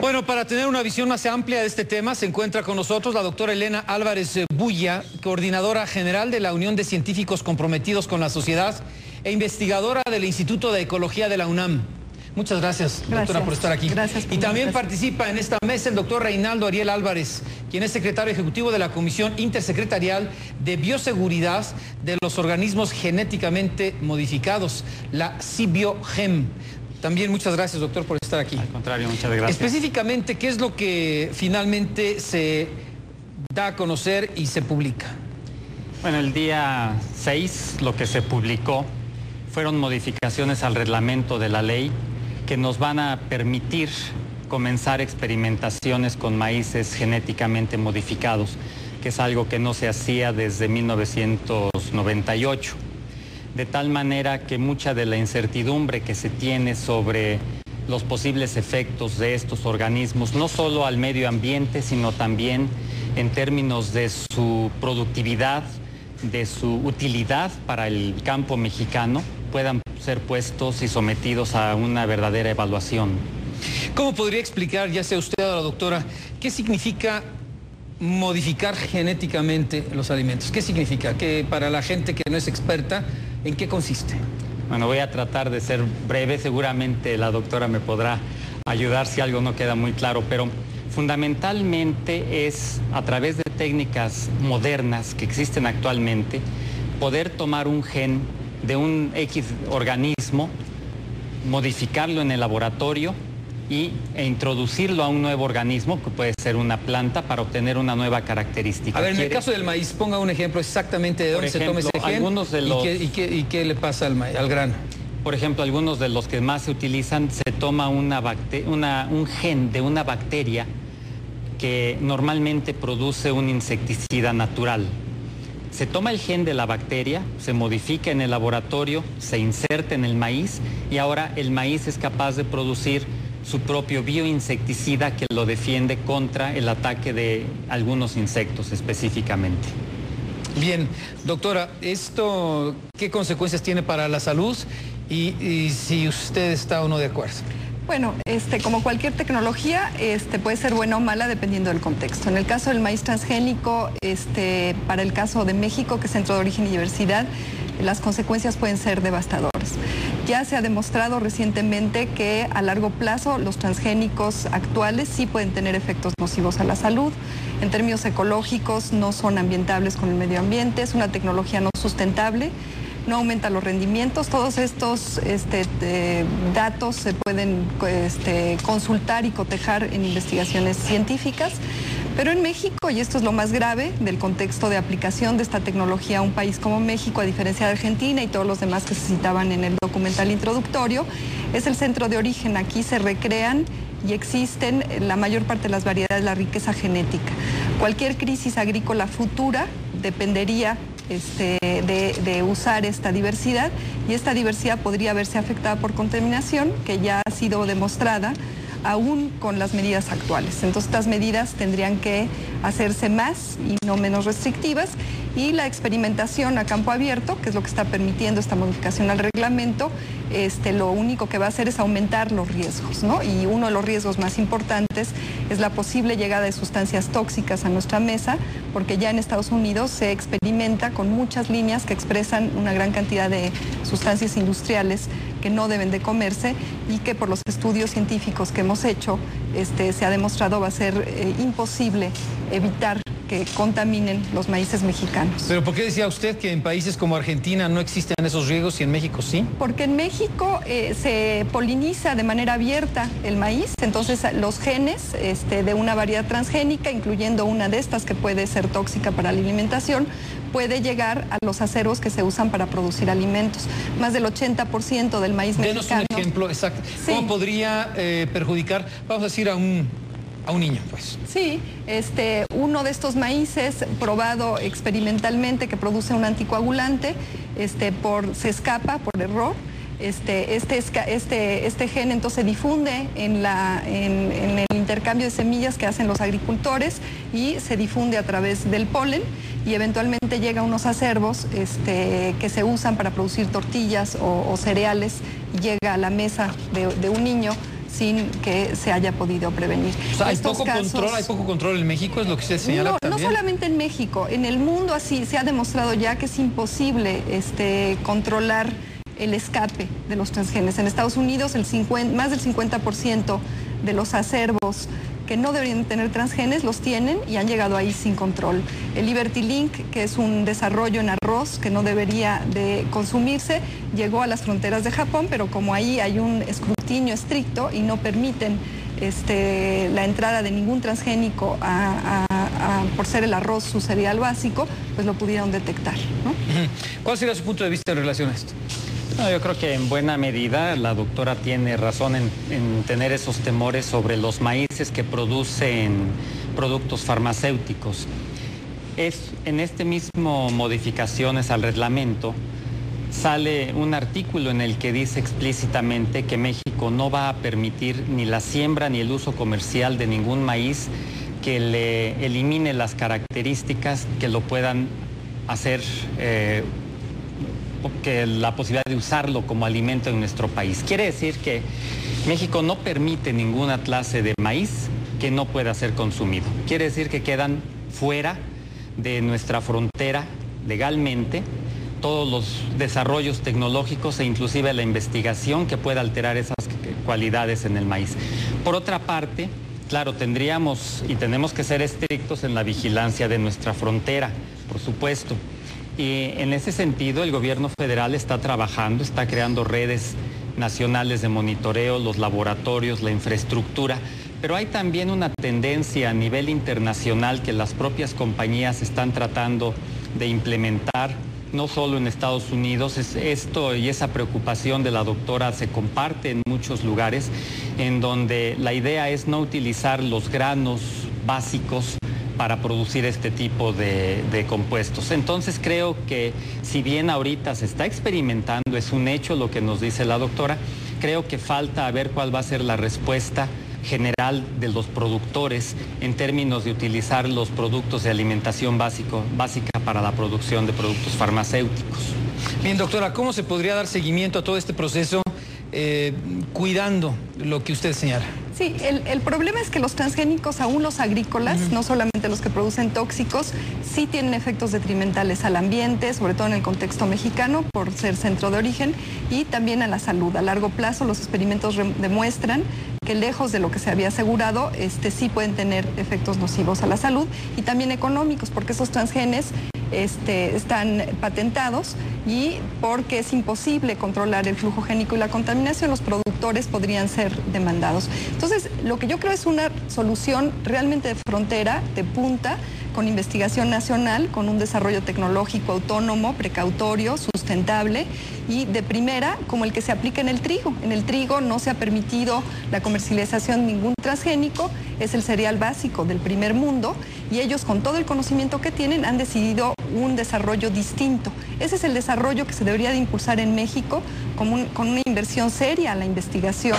Bueno, para tener una visión más amplia de este tema, se encuentra con nosotros la doctora Elena Álvarez Bulla, coordinadora general de la Unión de Científicos Comprometidos con la Sociedad e investigadora del Instituto de Ecología de la UNAM. Muchas gracias, doctora, por estar aquí. Gracias. Y también participa en esta mesa el doctor Reinaldo Ariel Álvarez, quien es secretario ejecutivo de la Comisión Intersecretarial de Bioseguridad de los Organismos Genéticamente Modificados, la CIBIOGEM. También muchas gracias, doctor, por estar aquí. Al contrario, muchas gracias. Específicamente, ¿qué es lo que finalmente se da a conocer y se publica? Bueno, el día 6 lo que se publicó fueron modificaciones al reglamento de la ley que nos van a permitir comenzar experimentaciones con maíces genéticamente modificados, que es algo que no se hacía desde 1998. De tal manera que mucha de la incertidumbre que se tiene sobre los posibles efectos de estos organismos, no solo al medio ambiente, sino también en términos de su productividad, de su utilidad para el campo mexicano, puedan ser puestos y sometidos a una verdadera evaluación. ¿Cómo podría explicar, ya sea usted o la doctora, qué significa modificar genéticamente los alimentos? ¿Qué significa? Que para la gente que no es experta, ¿en qué consiste? Bueno, voy a tratar de ser breve, seguramente la doctora me podrá ayudar si algo no queda muy claro, pero fundamentalmente es a través de técnicas modernas que existen actualmente, poder tomar un gen de un X organismo, modificarlo en el laboratorio e introducirlo a un nuevo organismo, que puede ser una planta, para obtener una nueva característica. A ver, en el caso del maíz, ponga un ejemplo exactamente de dónde se toma ese gen y qué le pasa al grano. Por ejemplo, algunos de los que más se utilizan, se toma un gen de una bacteria que normalmente produce un insecticida natural. Se toma el gen de la bacteria, se modifica en el laboratorio, se inserta en el maíz y ahora el maíz es capaz de producir su propio bioinsecticida que lo defiende contra el ataque de algunos insectos específicamente. Bien, doctora, ¿esto qué consecuencias tiene para la salud y si usted está o no de acuerdo? Bueno, como cualquier tecnología, puede ser buena o mala dependiendo del contexto. En el caso del maíz transgénico, para el caso de México, que es Centro de Origen y Diversidad, las consecuencias pueden ser devastadoras. Ya se ha demostrado recientemente que a largo plazo los transgénicos actuales sí pueden tener efectos nocivos a la salud. En términos ecológicos no son ambientables con el medio ambiente, es una tecnología no sustentable, no aumenta los rendimientos. Todos estos datos se pueden consultar y cotejar en investigaciones científicas. Pero en México, y esto es lo más grave del contexto de aplicación de esta tecnología a un país como México, a diferencia de Argentina y todos los demás que se citaban en el documental introductorio, es el centro de origen. Aquí se recrean y existen la mayor parte de las variedades, la riqueza genética. Cualquier crisis agrícola futura dependería de usar esta diversidad, y esta diversidad podría verse afectada por contaminación, que ya ha sido demostrada aún con las medidas actuales. Entonces estas medidas tendrían que hacerse más y no menos restrictivas, y la experimentación a campo abierto, que es lo que está permitiendo esta modificación al reglamento, lo único que va a hacer es aumentar los riesgos, ¿no? Y uno de los riesgos más importantes es la posible llegada de sustancias tóxicas a nuestra mesa, porque ya en Estados Unidos se experimenta con muchas líneas que expresan una gran cantidad de sustancias industriales que no deben de comerse, y que por los estudios científicos que hemos hecho se ha demostrado va a ser imposible evitar que contaminen los maíces mexicanos. ¿Pero por qué decía usted que en países como Argentina no existen esos riesgos y en México sí? Porque en México se poliniza de manera abierta el maíz, entonces los genes de una variedad transgénica, incluyendo una de estas que puede ser tóxica para la alimentación, puede llegar a los aceros que se usan para producir alimentos. Más del 80% del maíz mexicano. Denos un ejemplo exacto. Sí. ¿Cómo podría perjudicar, vamos a decir, a un niño, pues? Sí, uno de estos maíces probado experimentalmente que produce un anticoagulante, se escapa por error. Este gen entonces difunde en el intercambio de semillas que hacen los agricultores, y se difunde a través del polen, y eventualmente llega a unos acervos que se usan para producir tortillas o cereales, y llega a la mesa de un niño sin que se haya podido prevenir. O sea, hay poco control en México, es lo que usted señala también. No solamente en México, en el mundo así se ha demostrado ya que es imposible controlar el escape de los transgenes. En Estados Unidos más del 50% de los acervos que no deberían tener transgenes los tienen y han llegado ahí sin control. El Liberty Link, que es un desarrollo en arroz que no debería de consumirse, llegó a las fronteras de Japón, pero como ahí hay un escrutinio estricto y no permiten la entrada de ningún transgénico por ser el arroz su cereal básico, pues lo pudieron detectar, ¿no? ¿Cuál sería su punto de vista en relación a esto? No, yo creo que en buena medida la doctora tiene razón en tener esos temores sobre los maíces que producen productos farmacéuticos. En este mismo modificaciones al reglamento sale un artículo en el que dice explícitamente que México no va a permitir ni la siembra ni el uso comercial de ningún maíz que le elimine las características que lo puedan hacer que la posibilidad de usarlo como alimento en nuestro país. Quiere decir que México no permite ninguna clase de maíz que no pueda ser consumido. Quiere decir que quedan fuera de nuestra frontera legalmente todos los desarrollos tecnológicos e inclusive la investigación que pueda alterar esas cualidades en el maíz. Por otra parte, claro, tendríamos y tenemos que ser estrictos en la vigilancia de nuestra frontera, por supuesto. Y en ese sentido, el gobierno federal está trabajando, está creando redes nacionales de monitoreo, los laboratorios, la infraestructura, pero hay también una tendencia a nivel internacional que las propias compañías están tratando de implementar, no solo en Estados Unidos. Esto y esa preocupación de la doctora se comparte en muchos lugares, en donde la idea es no utilizar los granos básicos para producir este tipo de compuestos. Entonces creo que si bien ahorita se está experimentando, es un hecho lo que nos dice la doctora, creo que falta ver cuál va a ser la respuesta general de los productores en términos de utilizar los productos de alimentación básica para la producción de productos farmacéuticos. Bien, doctora, ¿cómo se podría dar seguimiento a todo este proceso cuidando lo que usted señala? Sí, el problema es que los transgénicos, aún los agrícolas, no solamente los que producen tóxicos, sí tienen efectos detrimentales al ambiente, sobre todo en el contexto mexicano, por ser centro de origen, y también a la salud. A largo plazo, los experimentos demuestran que lejos de lo que se había asegurado, sí pueden tener efectos nocivos a la salud y también económicos, porque esos transgenes están patentados y porque es imposible controlar el flujo génico y la contaminación, los productores podrían ser demandados. Entonces, lo que yo creo es una solución realmente de frontera, de punta, con investigación nacional, con un desarrollo tecnológico autónomo, precautorio, sustentable y de primera, como el que se aplica en el trigo. En el trigo no se ha permitido la comercialización de ningún transgénico, es el cereal básico del primer mundo y ellos, con todo el conocimiento que tienen, han decidido un desarrollo distinto. Ese es el desarrollo que se debería de impulsar en México con una inversión seria a la investigación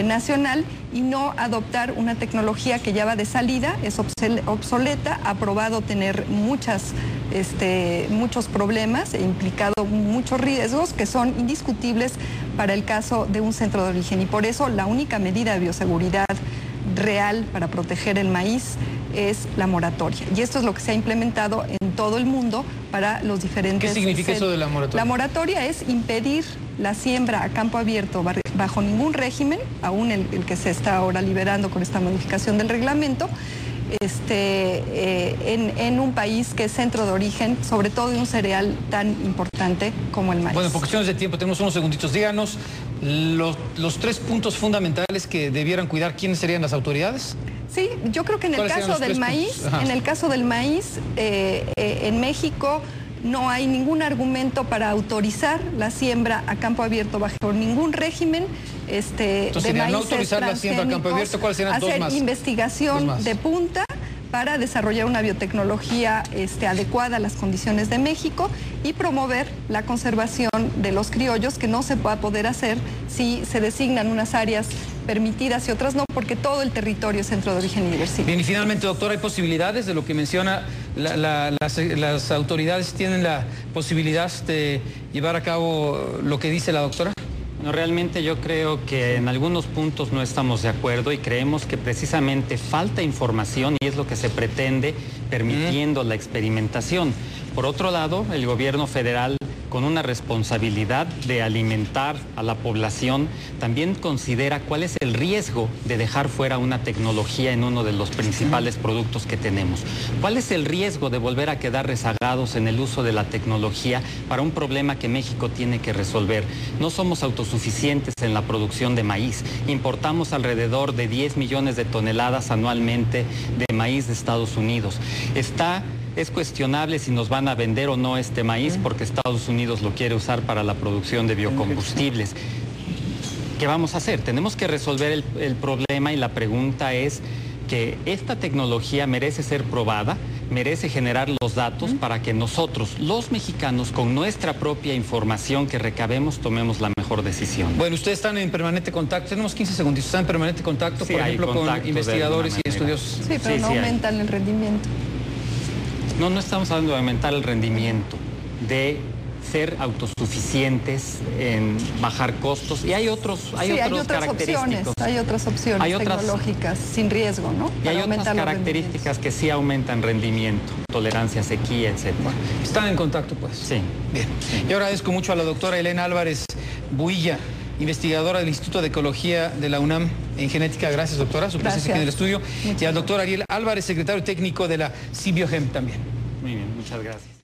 nacional y no adoptar una tecnología que ya va de salida, es obsoleta, ha probado tener muchos problemas e implicado muchos riesgos que son indiscutibles para el caso de un centro de origen, y por eso la única medida de bioseguridad real para proteger el maíz es la moratoria, y esto es lo que se ha implementado en todo el mundo para los diferentes... ¿Qué significa eso de la moratoria? La moratoria es impedir la siembra a campo abierto bajo ningún régimen, aún el que se está ahora liberando con esta modificación del reglamento, en un país que es centro de origen, sobre todo de un cereal tan importante como el maíz. Bueno, por cuestiones de tiempo, tenemos unos segunditos. Díganos los 3 puntos fundamentales que debieran cuidar. ¿Quiénes serían las autoridades? Sí, yo creo que en el caso del maíz, en México no hay ningún argumento para autorizar la siembra a campo abierto bajo ningún régimen. Entonces, de maíces, no autorizar la siembra a campo abierto, ¿cuáles serían dos más? Hacer investigación de punta para desarrollar una biotecnología adecuada a las condiciones de México y promover la conservación de los criollos, que no se va a poder hacer si se designan unas áreas permitidas y otras no, porque todo el territorio es centro de origen y diversidad. Bien, y finalmente, doctora, ¿hay posibilidades de lo que menciona? ¿Las autoridades tienen la posibilidad de llevar a cabo lo que dice la doctora? No, realmente yo creo que en algunos puntos no estamos de acuerdo y creemos que precisamente falta información y es lo que se pretende permitiendo la experimentación. Por otro lado, el gobierno federal, con una responsabilidad de alimentar a la población, también considera cuál es el riesgo de dejar fuera una tecnología en uno de los principales productos que tenemos. ¿Cuál es el riesgo de volver a quedar rezagados en el uso de la tecnología para un problema que México tiene que resolver? No somos autosuficientes en la producción de maíz. Importamos alrededor de 10 millones de toneladas anualmente de maíz de Estados Unidos. Es cuestionable si nos van a vender o no este maíz porque Estados Unidos lo quiere usar para la producción de biocombustibles. ¿Qué vamos a hacer? Tenemos que resolver el problema y la pregunta es que esta tecnología merece ser probada, merece generar los datos para que nosotros, los mexicanos, con nuestra propia información que recabemos, tomemos la mejor decisión. Bueno, ustedes están en permanente contacto, tenemos 15 segundos, están en permanente contacto, sí, por ejemplo, con investigadores y estudiosos. Sí, pero no aumentan el rendimiento. No estamos hablando de aumentar el rendimiento, de ser autosuficientes en bajar costos. Y hay otras características. Hay otras opciones tecnológicas sin riesgo, ¿no? Y hay otras características que sí aumentan rendimiento, tolerancia a sequía, etc. Bueno, están en contacto, pues. Sí. Bien. Yo agradezco mucho a la doctora Elena Álvarez Builla, investigadora del Instituto de Ecología de la UNAM en genética. Gracias, doctora, su presencia aquí en el estudio. Y al doctor Ariel Álvarez, secretario técnico de la CIBIOGEM también. Muy bien, muchas gracias.